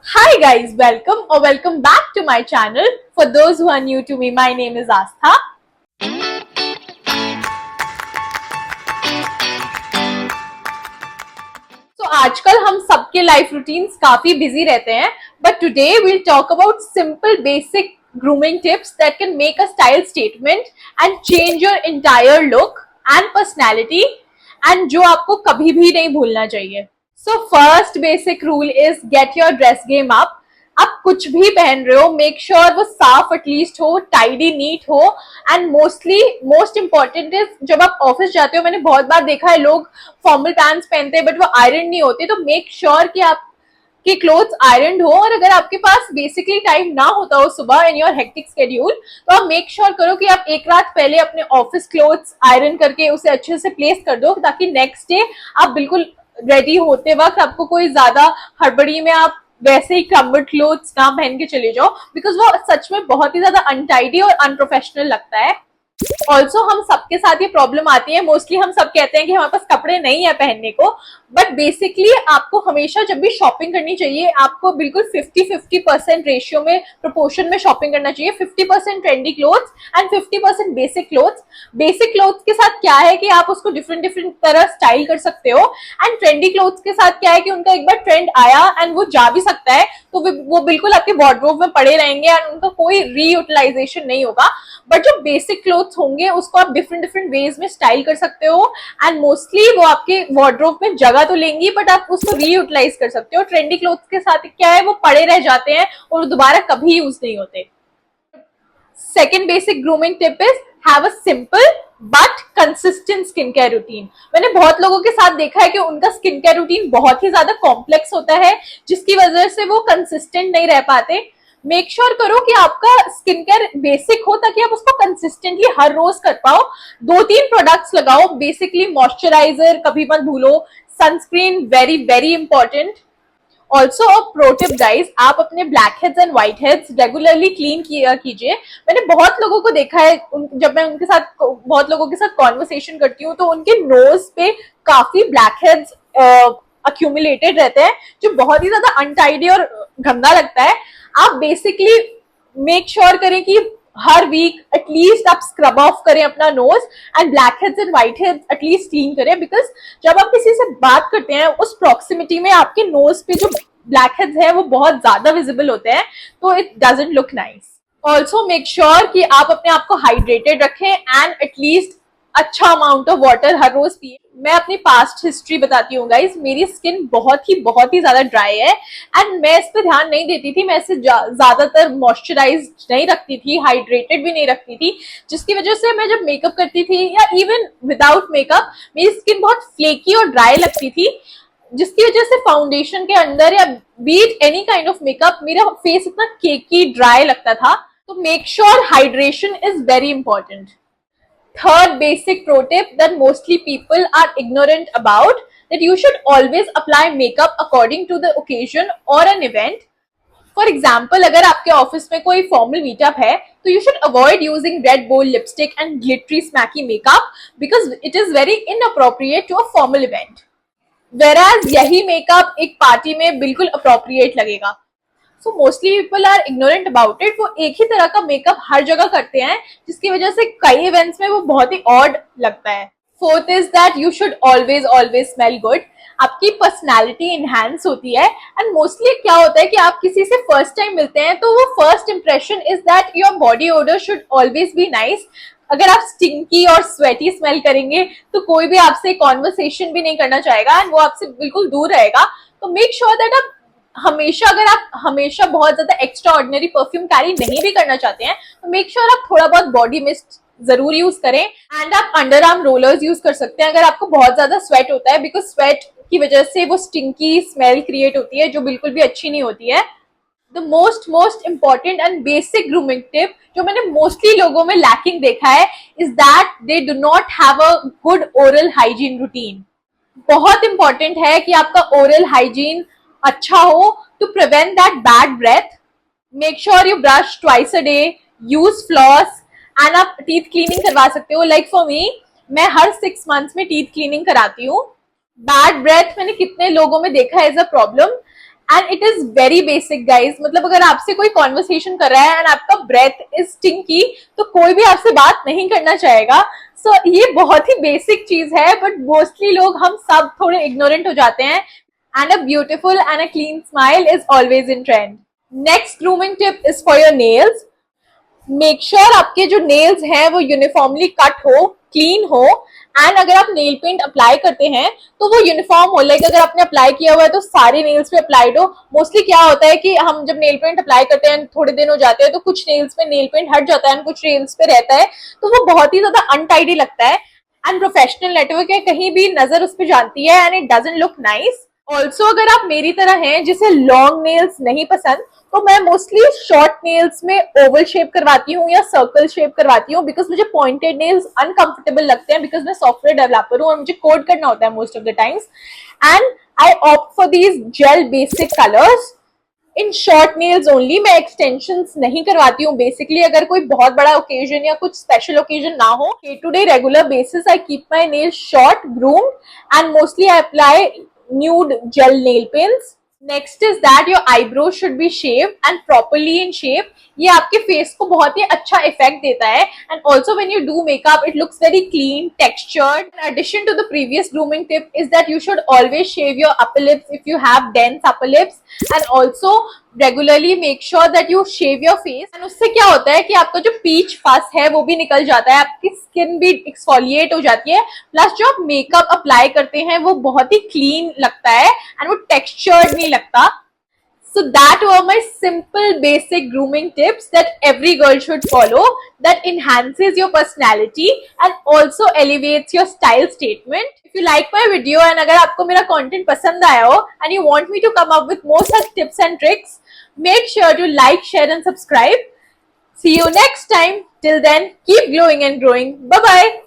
Hi guys, welcome back to my channel. For those who are new to me, my name is Astha. So आजकल हम सबके life routines काफी busy रहते हैं, but today we'll talk about simple basic grooming tips that can make a style statement and change your entire look and personality and जो आपको कभी भी नहीं भूलना चाहिए. So first basic rule is get your dress game up. आप कुछ भी पहन रहे हो, मेक श्योर वो साफ एटलीस्ट हो, टाइडी नीट हो. एंड मोस्ट इंपॉर्टेंट इज जब आप ऑफिस जाते हो, मैंने बहुत बार देखा है लोग फॉर्मल पैंट्स पहनते हैं बट वो आयरन नहीं होते. तो मेक श्योर कि आपके क्लोथ्स आयरन हो. और अगर आपके पास बेसिकली टाइम ना होता हो सुबह इन योर हेक्टिक शेड्यूल, तो आप मेक श्योर करो कि आप एक रात पहले अपने ऑफिस क्लोथ्स आयरन करके उसे अच्छे से प्लेस कर दो, ताकि नेक्स्ट डे आप बिल्कुल रेडी होते वक्त आपको कोई ज्यादा हड़बड़ी में आप वैसे ही कम्बर्ड क्लोथ्स ना पहन के चले जाओ, बिकॉज वो सच में बहुत ही ज्यादा अनटाइडी और अनप्रोफेशनल लगता है. ऑल्सो हम सबके साथ ये प्रॉब्लम आती है. मोस्टली हम सब कहते हैं कि हमारे पास कपड़े नहीं है पहनने को, बट बेसिकली आपको हमेशा जब भी शॉपिंग करनी चाहिए, आपको बिल्कुल 50-50% रेशियो में, प्रोपोर्शन में शॉपिंग करना चाहिए. 50% trendy clothes and 50% basic clothes. Basic clothes के साथ क्या है कि आप उसको डिफरेंट तरह स्टाइल कर सकते हो, एंड ट्रेंडी क्लोथ्स के साथ क्या है कि उनका एक बार ट्रेंड आया एंड वो जा भी सकता है, तो वो बिल्कुल आपके वार्डरोब में पड़े रहेंगे एंड उनका कोई रीयूटिलाइजेशन नहीं होगा. बट जो बेसिक क्लोथ्स होंगे उसको आप डिफरेंट वेज में स्टाइल कर सकते हो, एंड मोस्टली वो आपके वार्डरोब में जगह तो लेंगी बट आप उसको रीयूटिलाइज कर सकते हो. ट्रेंडी क्लोथ्स के साथ क्या है, वो पड़े रह जाते हैं और दोबारा कभी यूज नहीं होते. Second basic grooming tip is have a simple but consistent skin care routine. मैंने बहुत लोगों के साथ देखा है कि उनका स्किन केयर रूटीन बहुत ही ज्यादा कॉम्प्लेक्स होता है, जिसकी वजह से वो कंसिस्टेंट नहीं रह पाते. मेक श्योर करो कि आपका स्किन केयर बेसिक हो, ताकि आप उसको कंसिस्टेंटली हर रोज कर पाओ. 2-3 प्रोडक्ट्स लगाओ. बेसिकली मॉइस्चराइजर कभी मत भूलो, sunscreen very very important. Also pro tip guys, आप अपने black heads and white heads regularly clean किया कीजिए. मैंने बहुत लोगों को देखा है, जब मैं उनके साथ बहुत लोगों के साथ कॉन्वर्सेशन करती हूँ, तो उनके नोज पे काफी ब्लैक हेड्स अक्यूमुलेटेड रहते हैं, जो बहुत ही ज्यादा अनटाइडी और गंदा लगता है. आप बेसिकली मेक श्योर करें कि हर वीक एटलीस्ट आप स्क्रब ऑफ करें अपना nose, and blackheads and whiteheads at least clean करें. बिकॉज जब आप किसी से बात करते हैं, उस प्रॉक्सिमिटी में आपके नोज पे जो ब्लैक हेड्स है वो बहुत ज्यादा विजिबल होते हैं, तो it doesn't look nice. Also make sure कि आप अपने आप को हाइड्रेटेड रखें एंड एटलीस्ट अच्छा अमाउंट ऑफ वाटर हर रोज पिए. मैं अपनी पास्ट हिस्ट्री बताती हूँ गाइज. मेरी स्किन बहुत ही ज्यादा ड्राई है एंड मैं इस पे ध्यान नहीं देती थी. मैं इसे ज्यादातर मॉइस्चराइज नहीं रखती थी, हाइड्रेटेड भी नहीं रखती थी, जिसकी वजह से मैं जब मेकअप करती थी या इवन विदाउट मेकअप मेरी स्किन बहुत फ्लेकी और ड्राई लगती थी, जिसकी वजह से फाउंडेशन के अंदर या be it any kind of makeup मेरा फेस इतना केकी ड्राई लगता था. तो make sure hydration is very important. Third basic pro tip that mostly people are ignorant about, that you should always apply makeup according to the occasion or an event. For example, अगर आपके office में कोई formal meetup है, तो you should avoid using red bold lipstick and glittery smacky makeup because it is very inappropriate to a formal event. Whereas यही makeup एक party में बिल्कुल appropriate लगेगा. So mostly people are ignorant about it. वो एक ही तरह का makeup हर जगह करते हैं, जिसकी वजह से कई इवेंट्स में वो बहुत ही ऑड लगता है. Fourth is that you should always smell good. आपकी पर्सनैलिटी इनहेंस होती है, एंड मोस्टली क्या होता है कि आप किसी से फर्स्ट टाइम मिलते हैं, तो वो first impression is that your body order should always be nice. अगर आप स्टिंकी और स्वेटी स्मेल करेंगे, तो कोई भी आपसे कॉन्वर्सेशन भी नहीं करना चाहेगा एंड वो आपसे बिल्कुल दूर रहेगा. तो मेक श्योर दैट आप हमेशा, अगर आप हमेशा बहुत ज्यादा एक्स्ट्रा ऑर्डिनरी परफ्यूम कैरी नहीं भी करना चाहते हैं, तो मेक श्योर आप थोड़ा बहुत बॉडी मिस्ट जरूर यूज करें. एंड आप अंडर आर्म रोलर्स यूज कर सकते हैं अगर आपको बहुत ज्यादा स्वेट होता है, बिकॉज स्वेट की वजह से वो स्टिंकी स्मेल क्रिएट होती है, जो बिल्कुल भी अच्छी नहीं होती है. The most important and basic grooming tip जो मैंने मोस्टली लोगों में लैकिंग देखा है, is that they do not have a good oral hygiene routine. बहुत इंपॉर्टेंट है कि आपका ओरल हाइजीन अच्छा हो to prevent that bad breath. Make sure you brush twice a day, use floss, and आप टीथ क्लीनिंग करवा सकते हो. लाइक फॉर मी, मैं हर 6 मंथ्स में टीथ क्लीनिंग कराती हूँ. बैड ब्रेथ मैंने कितने लोगों में देखा है as a problem, and it is very basic guys. मतलब अगर आपसे कोई कॉन्वर्सेशन कर रहा है एंड आपका ब्रेथ इज स्टिंकी तो कोई भी आपसे बात नहीं करना चाहेगा. सो ये बहुत ही बेसिक चीज है, बट मोस्टली लोग हम सब थोड़े इग्नोरेंट हो जाते हैं. And a beautiful and a clean smile is always in trend. Next grooming tip is for your nails. Make sure आपके जो नेल्स हैं वो यूनिफॉर्मली कट हो, क्लीन हो. एंड अगर आप नेल पेंट अप्लाई करते हैं तो वो यूनिफॉर्म हो. लाइक अगर आपने अप्लाई किया हुआ है तो सारे नेल्स पे अप्लाइड हो. मोस्टली क्या होता है कि हम जब नेल पेंट अप्लाई करते हैं थोड़े दिन हो जाते हैं तो कुछ नेल्स पे नेल पेंट हट जाता है, कुछ नेल्स पे रहता है, तो वो बहुत ही ज्यादा अनटाइडी लगता है. एंड प्रोफेशनल नेटवर्क है, कहीं भी नजर उस पर जाती है and it doesn't look nice. Also अगर आप मेरी तरह हैं जिसे लॉन्ग नेल्स नहीं पसंद, तो मैं मोस्टली शॉर्ट नेल्स में ओवल शेप करवाती हूँ या सर्कल शेप करवाती हूँ, बिकॉज मुझे पॉइंटेड नेल्स अनकंफर्टेबल लगते हैं, बिकॉज मैं सॉफ्टवेयर डेवलपर हूँ और मुझे कोड करना होता है most of the times. And I opt for these gel basic colours in short nails only. मैं एक्सटेंशंस नहीं करवाती हूँ बेसिकली. अगर कोई बहुत बड़ा ओकेजन या कुछ स्पेशल ओकेजन ना हो, day to day regular basis I keep my nails short, groomed, and mostly I apply nude gel nail pins. Next is that your eyebrows should be shaved and properly in shape. ये आपके face को बहुत ही अच्छा effect देता है. And also when you do makeup it looks very clean, textured. In addition to the previous grooming tip is that you should always shave your upper lips if you have dense upper lips, and also regularly make sure that you shave your face. And उससे क्या होता है कि आपका जो peach फस है वो भी निकल जाता है, आपकी स्किन भी एक्सफोलिएट हो जाती है, प्लस जो आप मेकअप अप्लाई करते हैं वो बहुत ही क्लीन लगता है एंड वो टेक्सचर्ड नहीं लगता. So that were my simple basic grooming tips that every girl should follow, that enhances your personality and also elevates your style statement. If you like my video and अगर आपको मेरा content पसंद आया हो and you want me to come up with more such tips and tricks, make sure to like, share and subscribe. See you next time. Till then, keep glowing and growing. Bye bye.